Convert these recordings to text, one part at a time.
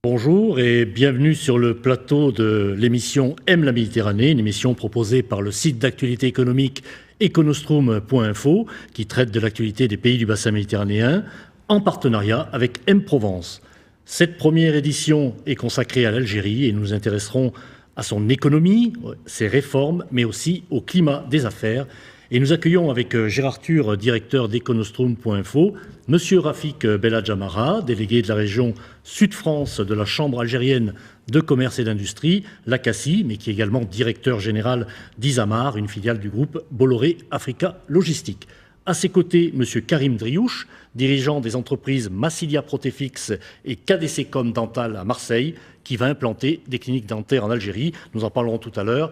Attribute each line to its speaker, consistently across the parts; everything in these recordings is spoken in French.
Speaker 1: Bonjour et bienvenue sur le plateau de l'émission Aime la Méditerranée, une émission proposée par le site d'actualité économique econostrum.info qui traite de l'actualité des pays du bassin méditerranéen en partenariat avec M-Provence. Cette première édition est consacrée à l'Algérie et nous nous intéresserons à son économie, ses réformes, mais aussi au climat des affaires. Et nous accueillons avec Gérard Tur, directeur d'econostrum.info, Monsieur Rafik Belladjamara, délégué de la région Sud-France de la Chambre algérienne de commerce et d'industrie, l'ACACI, mais qui est également directeur général d'Isamar, une filiale du groupe Bolloré Africa Logistique. À ses côtés, Monsieur Karim Driouche, dirigeant des entreprises Massilia Protefix et KDC-Com Dental à Marseille, qui va implanter des cliniques dentaires en Algérie. Nous en parlerons tout à l'heure.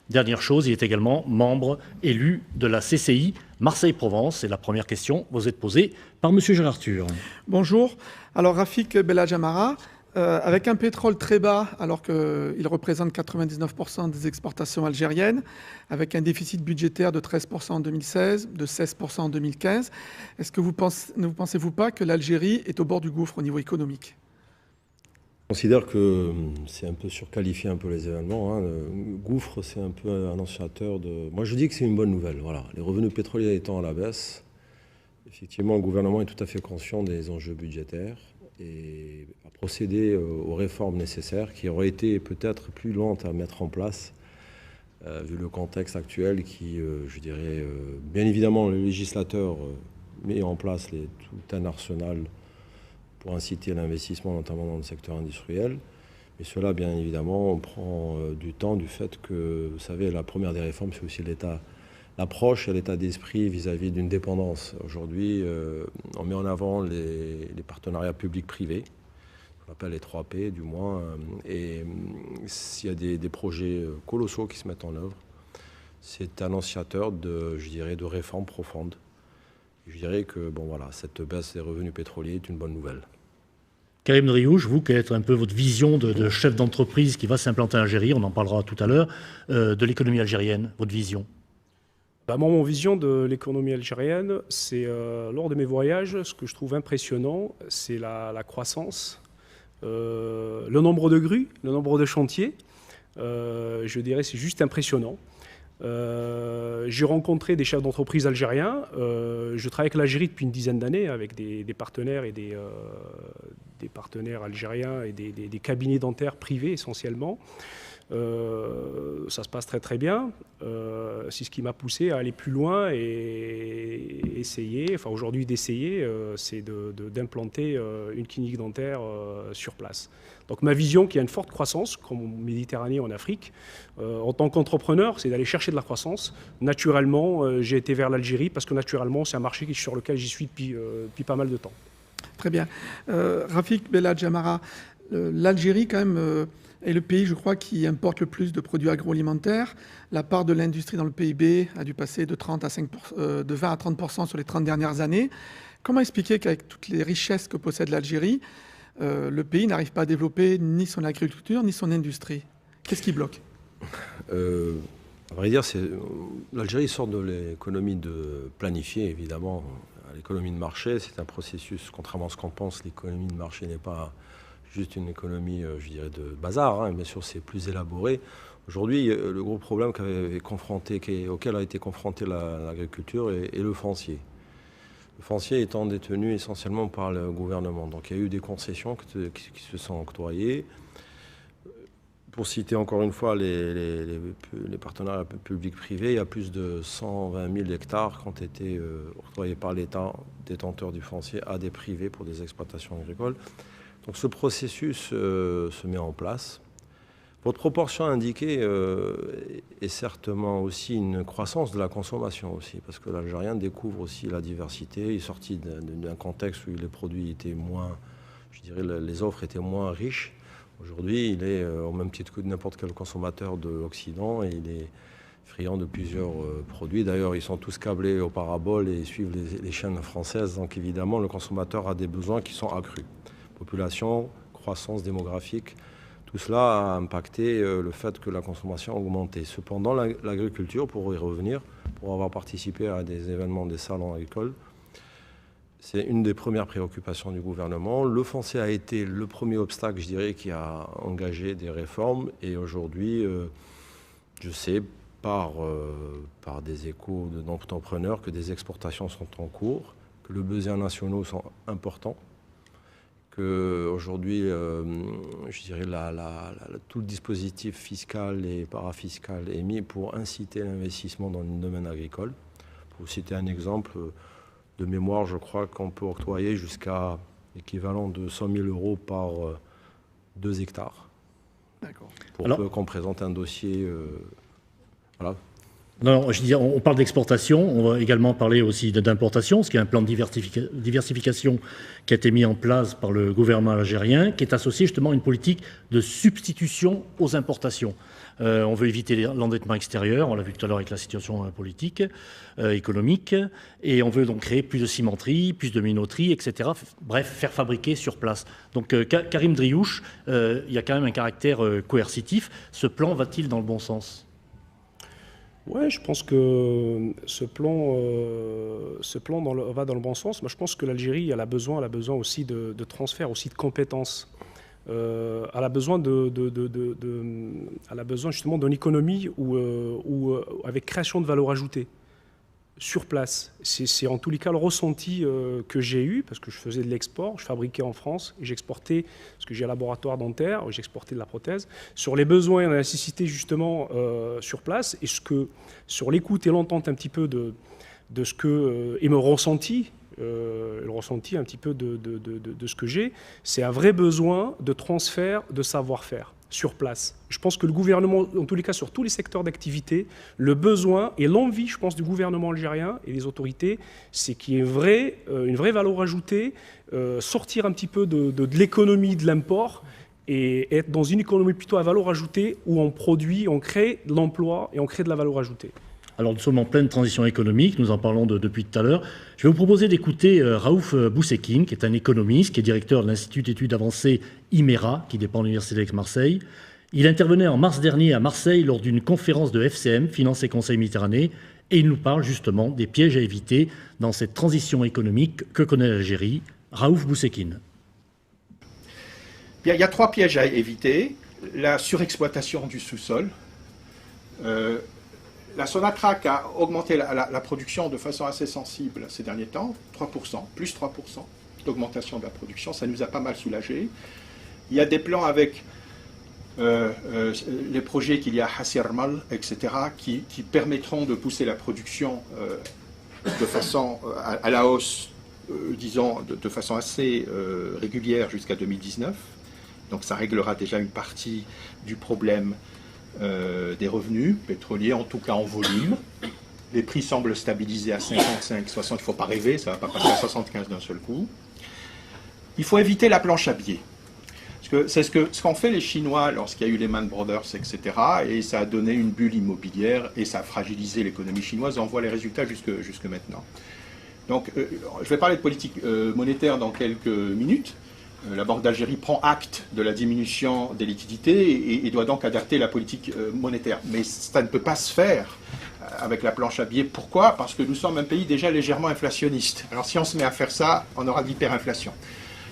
Speaker 1: Dernière chose, il est également membre élu de la CCI Marseille-Provence. Et la première question vous est posée par M. Gérard Tur.
Speaker 2: Bonjour. Alors Rafik Belladjamara, avec un pétrole très bas, alors qu'il représente 99% des exportations algériennes, avec un déficit budgétaire de 13% en 2016, de 16% en 2015, est-ce que ne pensez-vous pas que l'Algérie est au bord du gouffre au niveau économique ?
Speaker 3: Je considère que c'est un peu surqualifié un peu les événements. Le gouffre, c'est un peu un annonciateur de... Moi, je dis que c'est une bonne nouvelle. Voilà. Les revenus pétroliers étant à la baisse, effectivement, le gouvernement est tout à fait conscient des enjeux budgétaires et a procédé aux réformes nécessaires qui auraient été peut-être plus lentes à mettre en place vu le contexte actuel qui, je dirais, bien évidemment, le législateur met en place tout un arsenal pour inciter l'investissement, notamment dans le secteur industriel. Mais cela, bien évidemment, on prend du temps du fait que, vous savez, la première des réformes, c'est aussi l'approche et l'état d'esprit vis-à-vis d'une dépendance. Aujourd'hui, on met en avant les partenariats publics-privés, on appelle les 3P du moins, et s'il y a des projets colossaux qui se mettent en œuvre, c'est annonciateur je dirais, de réformes profondes. Je dirais que cette baisse des revenus pétroliers est une bonne nouvelle.
Speaker 1: Karim Driouche, vous, quelle est un peu votre vision de chef d'entreprise qui va s'implanter en Algérie, on en parlera tout à l'heure, de l'économie algérienne, votre vision ?
Speaker 4: Mon vision de l'économie algérienne, c'est lors de mes voyages, ce que je trouve impressionnant, c'est la croissance, le nombre de grues, le nombre de chantiers. Je dirais c'est juste impressionnant. J'ai rencontré des chefs d'entreprise algériens. Je travaille avec l'Algérie depuis une dizaine d'années, avec des partenaires et des partenaires algériens et des cabinets dentaires privés essentiellement. Ça se passe très très bien. C'est ce qui m'a poussé à aller plus loin et essayer, aujourd'hui d'essayer, c'est d'implanter une clinique dentaire sur place. Donc ma vision, qui a une forte croissance, comme en Méditerranée, en Afrique, en tant qu'entrepreneur, c'est d'aller chercher de la croissance. Naturellement, j'ai été vers l'Algérie parce que naturellement, c'est un marché sur lequel j'y suis depuis pas mal de temps.
Speaker 2: Très bien. Rafik Belladjamara, l'Algérie quand même est le pays, je crois, qui importe le plus de produits agroalimentaires. La part de l'industrie dans le PIB a dû passer de 20 à 30% sur les 30 dernières années. Comment expliquer qu'avec toutes les richesses que possède l'Algérie, le pays n'arrive pas à développer ni son agriculture, ni son industrie? Qu'est-ce qui bloque?
Speaker 3: À vrai dire, l'Algérie sort de l'économie de planifier, évidemment. L'économie de marché, c'est un processus, contrairement à ce qu'on pense, l'économie de marché n'est pas juste une économie, je dirais, de bazar, bien sûr, c'est plus élaboré. Aujourd'hui, le gros problème auquel a été confrontée l'agriculture est le foncier. Le foncier étant détenu essentiellement par le gouvernement. Donc il y a eu des concessions qui se sont octroyées. Pour citer encore une fois les partenariats publics-privés, il y a plus de 120 000 hectares qui ont été octroyés par l'État, détenteur du foncier, à des privés pour des exploitations agricoles. Donc ce processus se met en place. Votre proportion indiquée est certainement aussi une croissance de la consommation aussi, parce que l'Algérien découvre aussi la diversité. Il est sorti d'un contexte où les produits étaient moins, je dirais, les offres étaient moins riches. Aujourd'hui, il est au même titre que n'importe quel consommateur de l'Occident et il est friand de plusieurs produits. D'ailleurs, ils sont tous câblés aux paraboles et suivent les chaînes françaises. Donc évidemment, le consommateur a des besoins qui sont accrus. population, croissance démographique. Tout cela a impacté le fait que la consommation a augmenté. Cependant, l'agriculture, pour y revenir, pour avoir participé à des événements des salons agricoles, c'est une des premières préoccupations du gouvernement. Le foncier a été le premier obstacle, je dirais, qui a engagé des réformes. Et aujourd'hui, je sais par des échos d'entrepreneurs que des exportations sont en cours, que les besoins nationaux sont importants, qu'aujourd'hui, je dirais, tout le dispositif fiscal et parafiscal est mis pour inciter l'investissement dans le domaine agricole. Pour citer un exemple, de mémoire, je crois qu'on peut octroyer jusqu'à l'équivalent de 100 000 € par 2 hectares.
Speaker 2: D'accord.
Speaker 3: Pour peu qu'on présente un dossier. Voilà.
Speaker 1: Non, je dis, on parle d'exportation, on va également parler aussi d'importation, ce qui est un plan de diversification qui a été mis en place par le gouvernement algérien, qui est associé justement à une politique de substitution aux importations. On veut éviter l'endettement extérieur, on l'a vu tout à l'heure avec la situation politique, économique, et on veut donc créer plus de cimenterie, plus de minoterie, etc. Bref, faire fabriquer sur place. Donc Karim Driouche, il y a quand même un caractère coercitif. Ce plan va-t-il dans le bon sens ?
Speaker 4: Oui, je pense que ce plan va dans le bon sens. Moi, je pense que l'Algérie, elle a besoin aussi de transfert, aussi de compétences. Elle a besoin justement d'une économie avec création de valeur ajoutée sur place. C'est en tous les cas le ressenti que j'ai eu, parce que je faisais de l'export, je fabriquais en France, et j'exportais, parce que j'ai un laboratoire dentaire, j'exportais de la prothèse, sur les besoins et la nécessité justement sur place, et sur l'écoute et l'entente un petit peu de ce que, et me ressenti, le ressenti un petit peu de ce que j'ai, c'est un vrai besoin de transfert de savoir-faire sur place. Je pense que le gouvernement, en tous les cas sur tous les secteurs d'activité, le besoin et l'envie, je pense, du gouvernement algérien et des autorités, c'est qu'il y ait une vraie valeur ajoutée, sortir un petit peu de l'économie de l'import et être dans une économie plutôt à valeur ajoutée où on produit, on crée de l'emploi et on crée de la valeur ajoutée.
Speaker 1: Alors nous sommes en pleine transition économique, nous en parlons depuis tout à l'heure. Je vais vous proposer d'écouter Raouf Bousekine, qui est un économiste, qui est directeur de l'Institut d'études avancées IMERA, qui dépend de l'Université d'Aix-Marseille. Il intervenait en mars dernier à Marseille lors d'une conférence de FCM, Finance et Conseil Méditerranée, et il nous parle justement des pièges à éviter dans cette transition économique que connaît l'Algérie. Raouf Bousekine.
Speaker 5: Il y a 3 pièges à éviter. La surexploitation du sous-sol. La Sonatrach a augmenté la production de façon assez sensible ces derniers temps, 3%, plus 3% d'augmentation de la production, ça nous a pas mal soulagé. Il y a des plans avec les projets qu'il y a à Hassirmal, etc., qui permettront de pousser la production de façon à la hausse, disons, de façon assez régulière jusqu'à 2019. Donc ça réglera déjà une partie du problème des revenus pétroliers, en tout cas en volume. Les prix semblent stabiliser à 55, 60, il ne faut pas rêver, ça ne va pas passer à 75 d'un seul coup. Il faut éviter la planche à billets. Parce que c'est ce qu'ont fait les Chinois lorsqu'il y a eu les Man Brothers, etc. Et ça a donné une bulle immobilière et ça a fragilisé l'économie chinoise. On voit les résultats jusque maintenant. Donc je vais parler de politique monétaire dans quelques minutes. La Banque d'Algérie prend acte de la diminution des liquidités et doit donc adapter la politique monétaire. Mais ça ne peut pas se faire avec la planche à billets. Pourquoi? Parce que nous sommes un pays déjà légèrement inflationniste. Alors si on se met à faire ça, on aura de l'hyperinflation.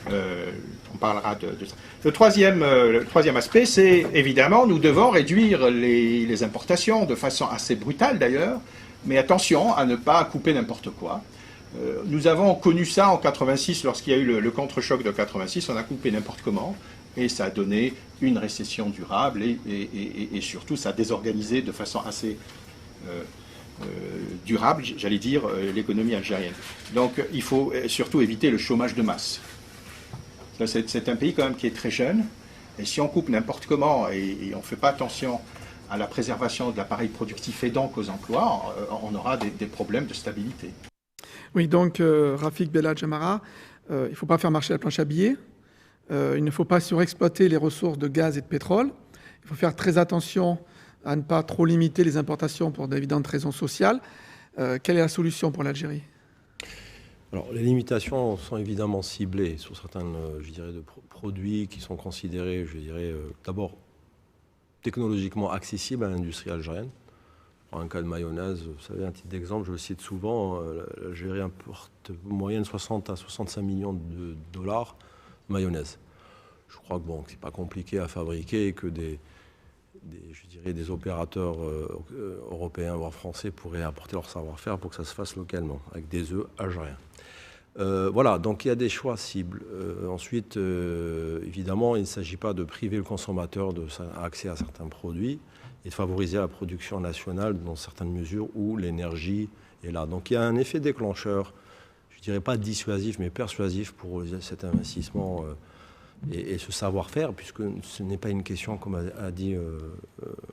Speaker 5: On parlera de ça. Le troisième aspect, c'est évidemment, nous devons réduire les importations de façon assez brutale d'ailleurs, mais attention à ne pas couper n'importe quoi. Nous avons connu ça en 86, lorsqu'il y a eu le contre-choc de 86, on a coupé n'importe comment, et ça a donné une récession durable, et surtout ça a désorganisé de façon assez durable, j'allais dire, l'économie algérienne. Donc il faut surtout éviter le chômage de masse. C'est un pays quand même qui est très jeune, et si on coupe n'importe comment, et on ne fait pas attention à la préservation de l'appareil productif et donc aux emplois, on aura des problèmes de stabilité.
Speaker 2: Oui, donc Rafik Belhadj Amara, il ne faut pas faire marcher la planche à billets, il ne faut pas surexploiter les ressources de gaz et de pétrole, il faut faire très attention à ne pas trop limiter les importations pour d'évidentes raisons sociales. Quelle est la solution pour l'Algérie ?
Speaker 3: Alors, les limitations sont évidemment ciblées sur certains, je dirais, produits qui sont considérés, je dirais, d'abord technologiquement accessibles à l'industrie algérienne. Je prends un cas de mayonnaise, vous savez, un titre d'exemple, je le cite souvent, l'Algérie importe en moyenne 60 à 65 millions de dollars de mayonnaise. Je crois que bon, c'est pas compliqué à fabriquer et que je dirais des opérateurs européens voire français pourraient apporter leur savoir-faire pour que ça se fasse localement, avec des œufs algériens. Voilà, donc il y a des choix cibles. Ensuite, évidemment, il ne s'agit pas de priver le consommateur d'accès à certains produits et de favoriser la production nationale dans certaines mesures où l'énergie est là. Donc il y a un effet déclencheur, je ne dirais pas dissuasif, mais persuasif pour cet investissement et ce savoir-faire, puisque ce n'est pas une question, comme a dit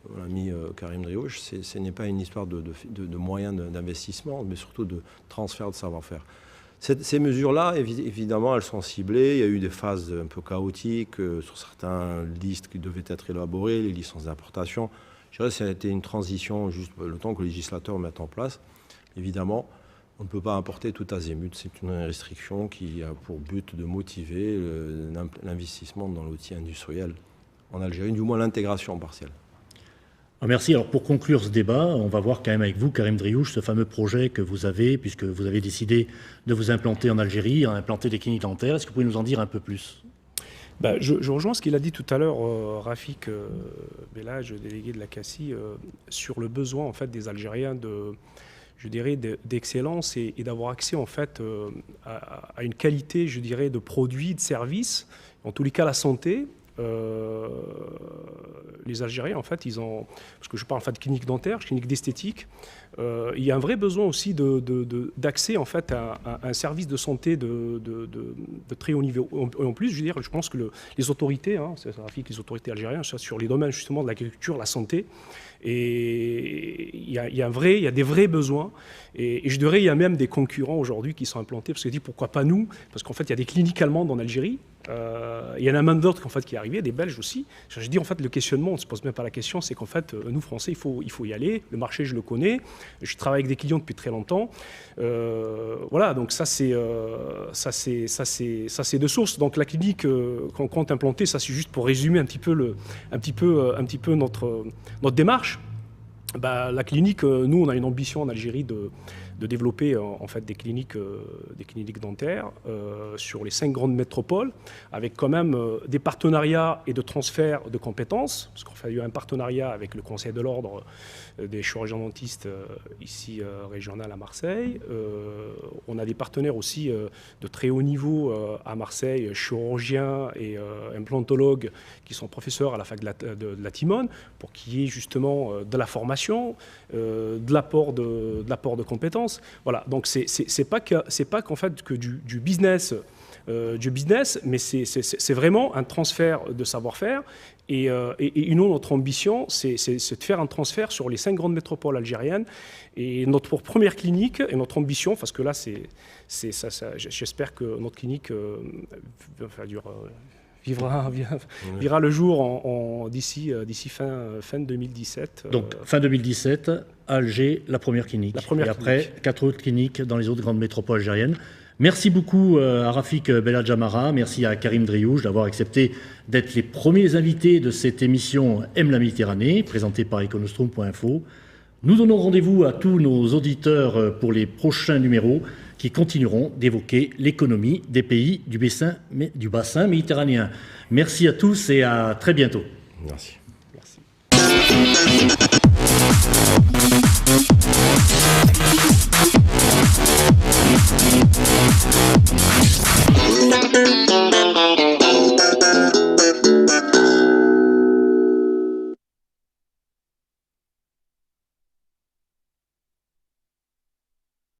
Speaker 3: mon ami Karim Driouche, ce n'est pas une histoire de moyens d'investissement, mais surtout de transfert de savoir-faire. Ces mesures-là, évidemment, elles sont ciblées. Il y a eu des phases un peu chaotiques sur certaines listes qui devaient être élaborées, les licences d'importation. Je dirais que ça a été une transition, juste le temps que le législateur mette en place. Évidemment, on ne peut pas importer tout azimut. C'est une restriction qui a pour but de motiver l'investissement dans l'outil industriel en Algérie, du moins l'intégration partielle.
Speaker 1: Merci. Alors pour conclure ce débat, on va voir quand même avec vous, Karim Driouche, ce fameux projet que vous avez, puisque vous avez décidé de vous implanter en Algérie, à implanter des cliniques dentaires. Est-ce que vous pouvez nous en dire un peu plus ?
Speaker 4: Je rejoins ce qu'il a dit tout à l'heure, Rafik Bellage, délégué de la CACI, sur le besoin en fait, des Algériens d'excellence et d'avoir accès en fait, à une qualité, je dirais, de produits, de services, en tous les cas la santé. Les Algériens, en fait, ils ont, parce que je parle en fait de clinique dentaire, clinique d'esthétique, il y a un vrai besoin aussi d'accès en fait à un service de santé de très haut niveau. En plus, je pense que les autorités, les autorités algériennes, sur les domaines justement de l'agriculture, la santé, et il y a des vrais besoins. Et je dirais, il y a même des concurrents aujourd'hui qui sont implantés, parce que je dis pourquoi pas nous, parce qu'en fait, il y a des cliniques allemandes en Algérie. Il y en a même d'autres en fait, qui est arrivé, des Belges aussi. Je dis en fait le questionnement, on ne se pose même pas la question, c'est qu'en fait nous Français il faut y aller. Le marché je le connais, je travaille avec des clients depuis très longtemps. Voilà, donc ça c'est de source. Donc la clinique qu'on compte implanter, ça c'est juste pour résumer un petit peu notre démarche. La clinique, nous on a une ambition en Algérie de développer en fait des cliniques dentaires sur les 5 grandes métropoles, avec quand même des partenariats et de transferts de compétences, parce qu'on fait un partenariat avec le Conseil de l'Ordre des chirurgiens dentistes ici régional à Marseille. On a des partenaires aussi de très haut niveau à Marseille, chirurgiens et implantologues qui sont professeurs à la fac de la Timone, pour qu'il y ait justement de la formation, de l'apport de compétences. Voilà, donc c'est pas qu'en fait que du business, mais c'est vraiment un transfert de savoir-faire. Et nous, notre ambition, c'est de faire un transfert sur les 5 grandes métropoles algériennes. Et notre première clinique, et notre ambition, parce que là, j'espère que notre clinique vivra le jour d'ici fin 2017.
Speaker 1: Donc fin 2017, à Alger, la première clinique. Et après, 4 autres cliniques dans les autres grandes métropoles algériennes. Merci beaucoup à Rafik Bellage Amara, merci à Karim Driouche d'avoir accepté d'être les premiers invités de cette émission Aime la Méditerranée, présentée par Econostrum.info. Nous donnons rendez-vous à tous nos auditeurs pour les prochains numéros qui continueront d'évoquer l'économie des pays du bassin méditerranéen. Merci à tous et à très bientôt.
Speaker 3: Merci.
Speaker 4: Merci.